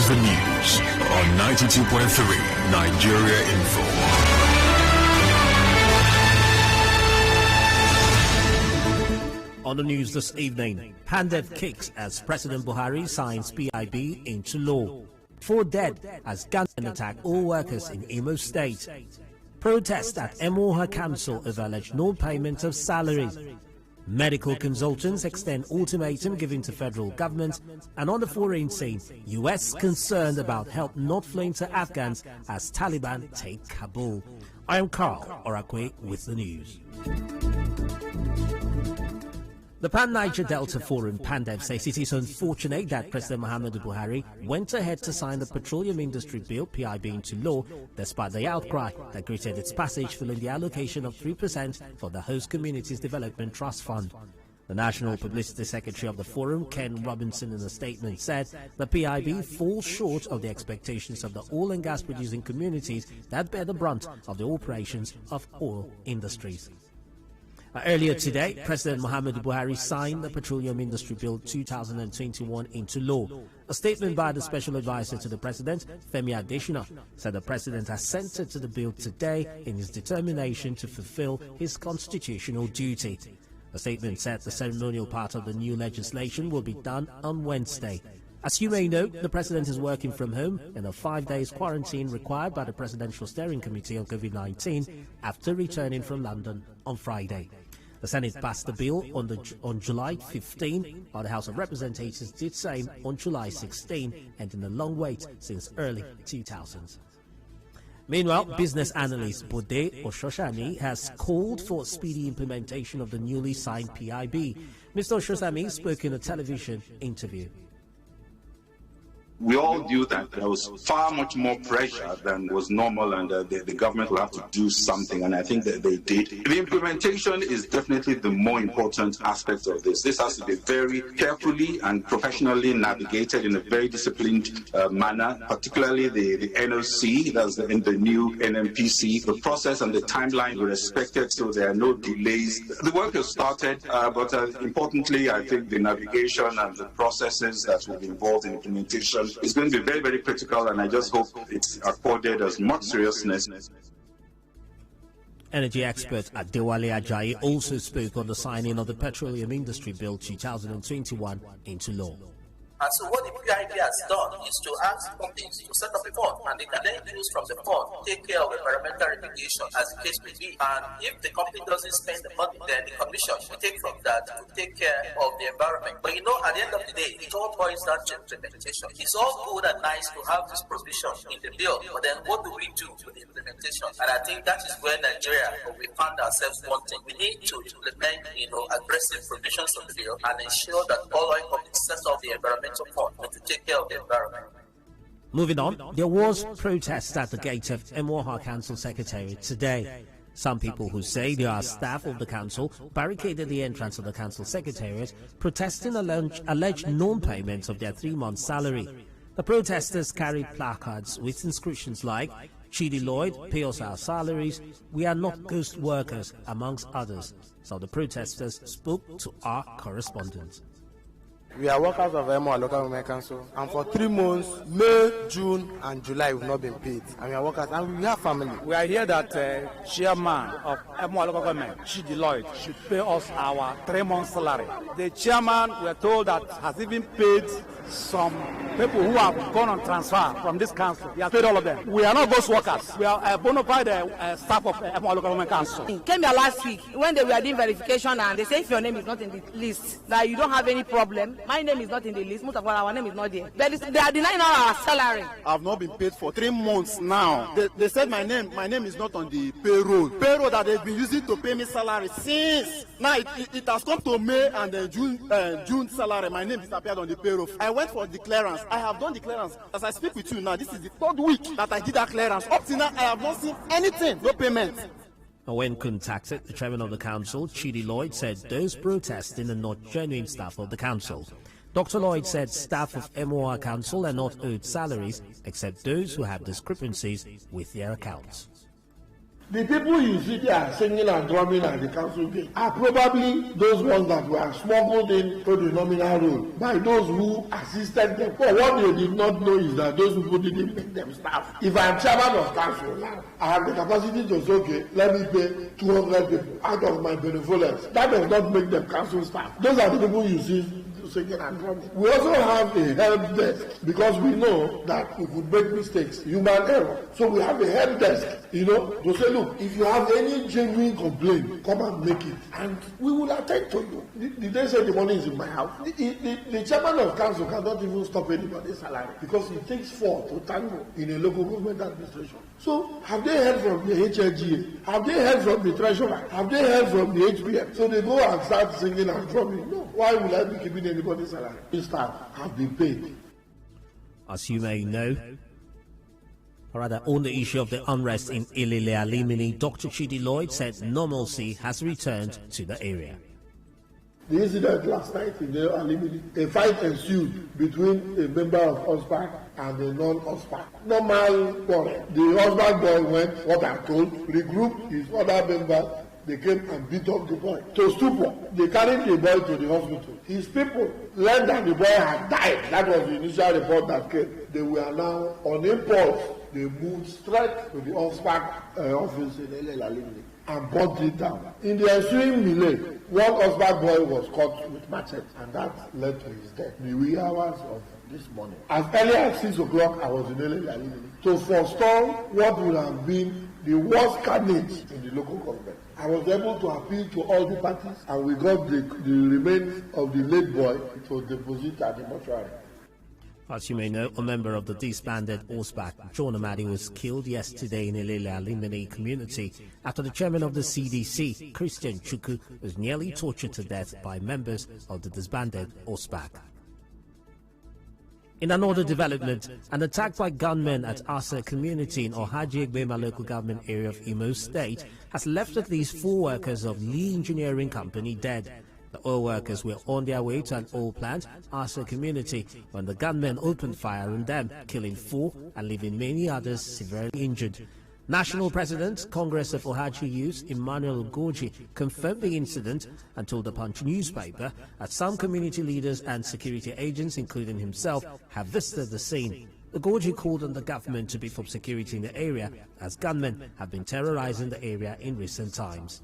the news on 92.3 Nigeria Info. On the news this evening, Pandev kicks as President Buhari signs PIB into law. 4 dead as gunmen attack all workers in Imo State. Protest at Emoha Council over alleged non-payment of salaries. Medical consultants extend ultimatum given to federal government. And on the foreign scene, US concerned about help not flowing to Afghans as Taliban take Kabul. I am Carl Orakwue with the news. The Pan-Niger Delta Forum, Pandev, says it is unfortunate that President Muhammadu Buhari went ahead to sign the Petroleum Industry Bill, PIB, into law, despite the outcry that greeted its passage following the allocation of 3% for the Host Communities Development Trust Fund. The National Publicity Secretary of the Forum, Ken Robinson, in a statement said the PIB falls short of the expectations of the oil and gas producing communities that bear the brunt of the operations of oil industries. Earlier today, President Muhammadu Buhari signed the Petroleum Industry Bill 2021 into law. A statement by the Special Advisor to the President, Femi Adesina, said the President assented to the bill today in his determination to fulfill his constitutional duty. The statement said the ceremonial part of the new legislation will be done on Wednesday. As you may know, the President is working from home in a 5 days quarantine required by the Presidential Steering Committee on COVID-19 after returning from London on Friday. The Senate passed the bill on July 15, while the House of Representatives did same on July 16, ending a long wait since early 2000s. Meanwhile, business analyst Bode Oshoshani has called for speedy implementation of the newly signed PIB. Mr. Oshoshani spoke in a television interview. We all knew that there was far much more pressure than was normal, and the government will have to do something, and I think that they did. The implementation is definitely the more important aspect of this. This has to be very carefully and professionally navigated in a very disciplined manner, particularly the NOC, that's the new NMPC. The process and the timeline were respected, so there are no delays. The work has started, but importantly, I think the navigation and the processes that will be involved in implementation is going to be very, very critical, and I just hope it's accorded as much seriousness. Energy expert Adewale Ajayi also spoke on the signing of the Petroleum Industry Bill 2021 into law. And so what the PIB has done is to ask companies to set up a fund, and they can then use from the fund to take care of environmental remediation as the case may be. And if the company doesn't spend the money, then the commission will take from that to take care of the environment. But you know, at the end of the day, it all boils down to implementation. It's all good and nice to have this provision in the bill, but then what do we do with the implementation? And I think that is where Nigeria, we found ourselves wanting. We need to implement, aggressive provisions of the bill and ensure that all oil companies set up the environment to take care of the environment. Moving on, there was protest at the gate of Emoha Council Secretariat today. Some people who say they are staff of the council barricaded the entrance of the council secretariat, protesting alleged non-payment of their 3-month salary. The protesters carried placards with inscriptions like, "Chidi Lloyd, pay us our salaries, we are not ghost workers," amongst others. So the protesters spoke to our correspondent. We are workers of Emoha Local Government Council, and for 3 months, May, June, and July, we've not been paid. And we are workers, and we have family. We are here that chairman of Emoha Local Government, Chidi Lloyd, should pay us our 3-month salary. The chairman, we are told, that has even paid some people who have gone on transfer from this council. He has paid all of them. We are not ghost workers. We are bona fide staff of Emoha Local Government Council. Came here last week when they were doing verification, and they say if your name is not in the list, that you don't have any problem. My name is not in the list. Most of our name is not there. But they are denying our salary. I've not been paid for 3 months now. They said my name is not on the payroll. Payroll that they've been using to pay me salary since. Now it has come to May and June salary. My name disappeared on the payroll. I went for the clearance. I have done the clearance. As I speak with you now, this is the 3rd week that I did that clearance. Up to now, I have not seen anything. No payment. When contacted, the chairman of the council, Chidi Lloyd, said those protesting are not genuine staff of the council. Dr. Lloyd said staff of Emoha Council are not owed salaries except those who have discrepancies with their accounts. The people you see there singing and drumming at the council gate are probably those ones that were smuggled into the nominal role by those who assisted them. But what they did not know is that those people didn't make them staff. If I'm chairman of council now, I have the capacity to say, okay, let me pay 200 people out of my benevolence. That does not make them council staff. Those are the people you see singing and drumming. We also have a help desk because we know that we could make mistakes, human error. So we have a help desk, to say, look, if you have any genuine complaint, come and make it, and we will attend to you. Did they say the money is in my house? The chairman of council cannot even stop anybody's salary because it takes 4 to tango in a local government administration. So have they heard from the HLGA? Have they heard from the treasurer? Have they heard from the HPM? So they go and start singing and drumming. No. Why will I be keeping anybody's salary? This staff have been paid. As you may know, or rather on the issue of the unrest in Ilele Alimini, Dr. Chidi Lloyd said normalcy has returned to the area. The incident last night in the Alimini, a fight ensued between a member of OSPAC and a non-OSPAC. Normal quarrel. The OSPAC boy went, what I'm told, regrouped his other members. They came and beat up the boy to stupor. They carried the boy to the hospital. His people learned that the boy had died. That was the initial report that came. They were now on impulse. They moved straight to the OSPAC office in Alimini and brought it down. In the ensuing melee, one OSPAC boy was caught with machete, and that led to his death in the wee hours of this morning. As early as 6 o'clock, I was in Alimini to forestall what would have been the worst carnage in the local government. I was able to appeal to all the parties, and we got the remains of the late boy to deposit at the mortuary. As you may know, a member of the disbanded OSPAC, John Amadi, was killed yesterday in Ilele Alimini community after the chairman of the CDC, Christian Chukwu, was nearly tortured to death by members of the disbanded OSPAC. In another development, an attack by gunmen at Asa community in Ohaji Egbema local government area of Imo State has left at least 4 workers of Lee Engineering Company dead. The oil workers were on their way to an oil plant, Asa community, when the gunmen opened fire on them, killing 4 and leaving many others severely injured. National President, Congress of Ohaji Youth, Emmanuel Ugoji, confirmed the incident and told the Punch newspaper that some community leaders and security agents, including himself, have visited the scene. Ugoji called on the government to beef up security in the area, as gunmen have been terrorizing the area in recent times.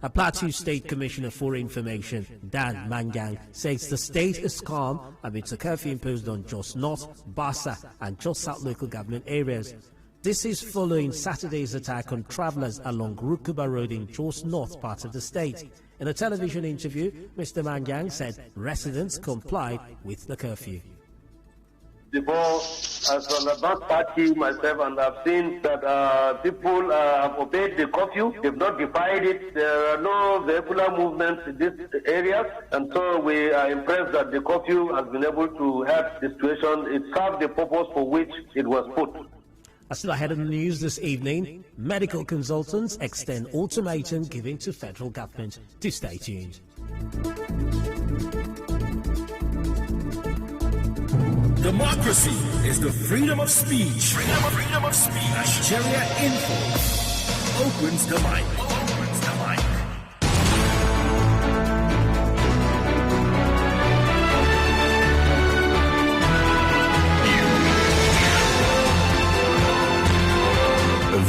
A Plateau State Commissioner for Information, Dan Mangyang, says the state is calm amidst a curfew imposed on Jos North, Basa and Jos South local government areas. This is following Saturday's attack on travellers along Rukuba Road in Jos North part of the state. In a television interview, Mr. Mangyang said residents complied with the curfew. The ball, as an advanced party myself, and I've seen that people have obeyed the curfew. They've not defied it. There are no vehicular movements in this area, and so we are impressed that the curfew has been able to help the situation. It served the purpose for which it was put. Still ahead of the news this evening, medical consultants extend ultimatum given to federal government. Do stay tuned. Democracy is the freedom of speech. Freedom of speech. Nigeria Info opens the mic.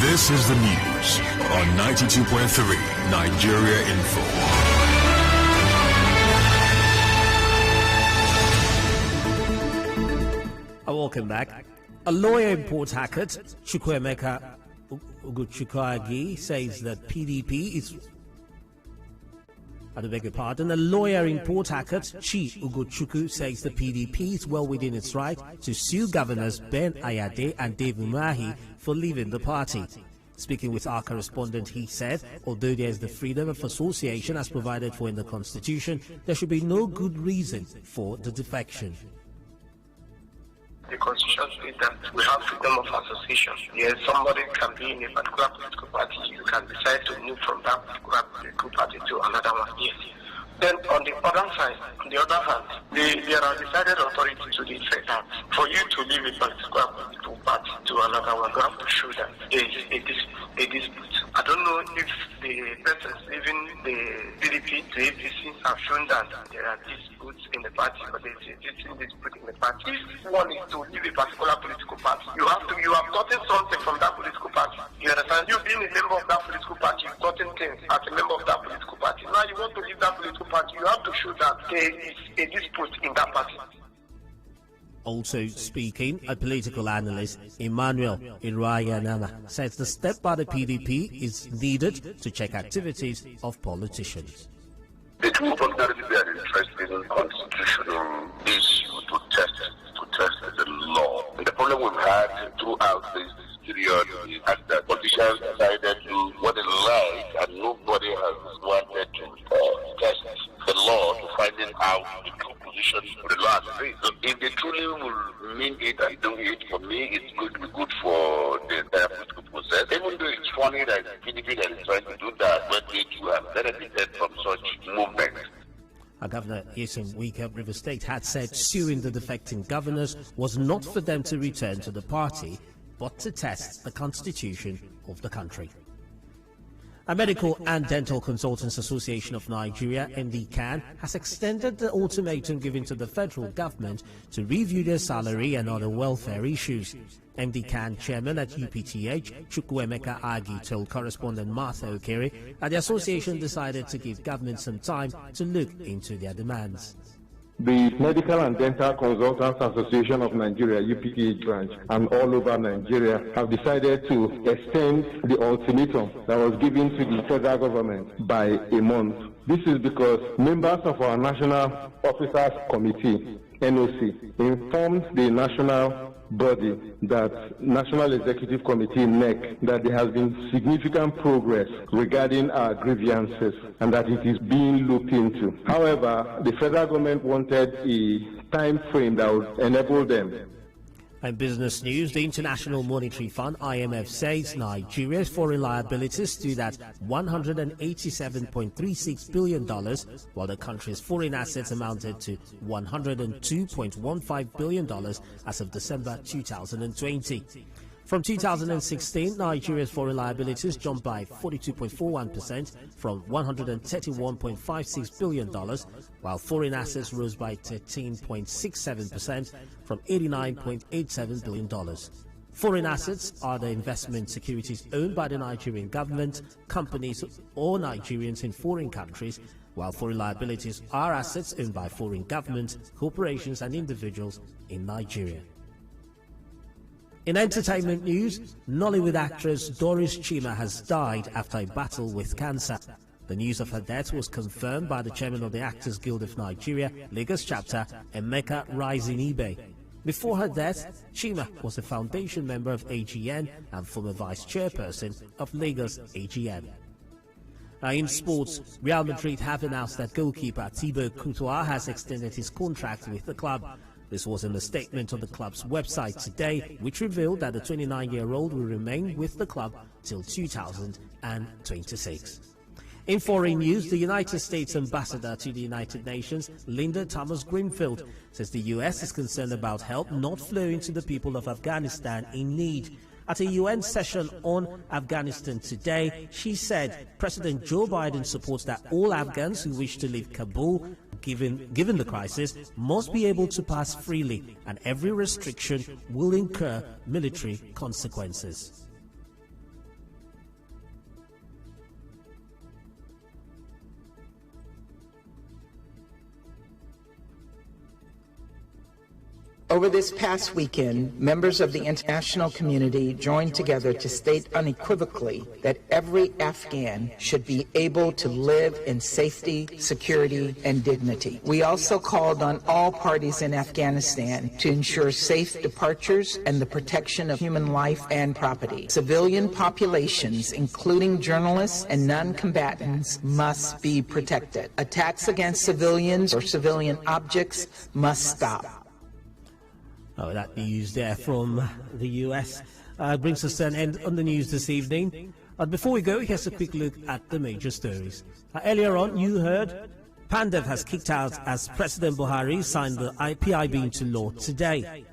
This is the news on 92.3 Nigeria Info. Welcome back. A lawyer in Port Harcourt, Chukwuemeka Ugochukwu, says that PDP is... I beg your pardon. A lawyer in Port Harcourt, Chi Ugochukwu, says the PDP is well within its right to sue governors Ben Ayade and Dave Umahi for leaving the party. Speaking with our correspondent, he said, although there is the freedom of association as provided for in the Constitution, there should be no good reason for the defection. The Constitution says that we have freedom of association. Yes, somebody can be in a particular political party. You can decide to move from that particular political party to another one. Yes. Then on the other hand, there are decided authorities to the effect that for you to leave a particular political party to another one, you have to show that there is a have shown that there are disputes in the party, but there is a dispute in the party. If one is to leave a particular political party, you have gotten something from that political party. You understand? You being a member of that political party, you've gotten things as a member of that political party. Now you want to leave that political party, you have to show that there is a dispute in that party. Also speaking, a political analyst, Emmanuel Irayanama, says the step by the PDP is needed to check activities of politicians. The two ordinarily are interested in constitutional issue to test the law. And the problem we've had throughout this period is that politicians decided to what they like, and nobody has wanted to test the law to finding out the true position of the law. So if they truly will mean it and do it, for me, it's going to be good for the entire political process. Even though it's funny that the PDP that is trying to do that, but they too have benefited from such movements. Governor Nyesom Wike of River State had said suing the defecting governors was not for them to return to the party, but to test the constitution of the country. A Medical and Dental Consultants Association of Nigeria, MDCAN, has extended the ultimatum given to the federal government to review their salary and other welfare issues. MDCAN chairman at UPTH, Chukwuemeka Agi, told correspondent Martha Okere that the association decided to give government some time to look into their demands. The Medical and Dental Consultants Association of Nigeria, UPTH branch, and all over Nigeria have decided to extend the ultimatum that was given to the federal government by a month. This is because members of our National Officers Committee, NOC, informed the national body, that National Executive Committee, NEC, that there has been significant progress regarding our grievances and that it is being looked into. However, the federal government wanted a time frame that would enable them. In business news, the International Monetary Fund, IMF, says Nigeria's foreign liabilities stood at $187.36 billion, while the country's foreign assets amounted to $102.15 billion as of December 2020. From 2016, Nigeria's foreign liabilities jumped by 42.41% from $131.56 billion, while foreign assets rose by 13.67% from $89.87 billion. Foreign assets are the investment securities owned by the Nigerian government, companies or Nigerians in foreign countries, while foreign liabilities are assets owned by foreign governments, corporations and individuals in Nigeria. In entertainment news, Nollywood actress Doris Chima has died after a battle with cancer. The news of her death was confirmed by the chairman of the Actors Guild of Nigeria, Lagos chapter, Emeka Rising-Ibe. Before her death, Chima was a foundation member of AGN and former vice chairperson of Lagos AGN. Now in sports, Real Madrid have announced that goalkeeper Thibaut Courtois has extended his contract with the club. This was in a statement on the club's website today, which revealed that the 29-year-old will remain with the club till 2026. In foreign news, the United States ambassador to the United Nations, Linda Thomas-Greenfield, says the U.S. is concerned about help not flowing to the people of Afghanistan in need. At a UN session on Afghanistan today, she said President Joe Biden supports that all Afghans who wish to leave Kabul, given the crisis, must be able to pass freely, and every restriction will incur military consequences. Over this past weekend, members of the international community joined together to state unequivocally that every Afghan should be able to live in safety, security, and dignity. We also called on all parties in Afghanistan to ensure safe departures and the protection of human life and property. Civilian populations, including journalists and non-combatants, must be protected. Attacks against civilians or civilian objects must stop. Oh, that news there from the US brings us to an end on the news this evening. Before we go, here's a quick look at the major stories. Earlier on, you heard Pandev has kicked out as President Buhari signed the PIB into law today.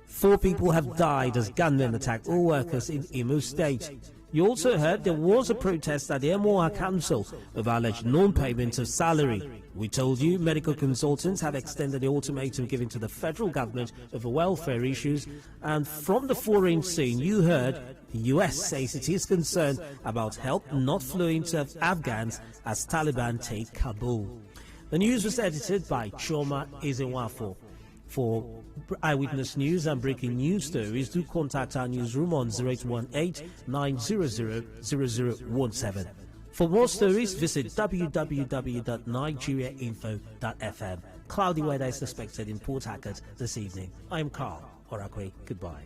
4 people have died as gunmen attacked all workers in Imo State. You also heard there was a protest at the MOR Council over alleged non-payment of salary. We told you medical consultants have extended the ultimatum given to the federal government over welfare issues. And from the foreign scene, you heard the US says it is concerned about help not flowing to Afghans as Taliban take Kabul. The news was edited by Choma Ezenwafo. For eyewitness news and breaking news stories, do contact our newsroom on 0818-900-0017. For more stories, visit www.nigeriainfo.fm. Cloudy weather is expected in Port Harcourt this evening. I'm Carl Orakwue. Goodbye.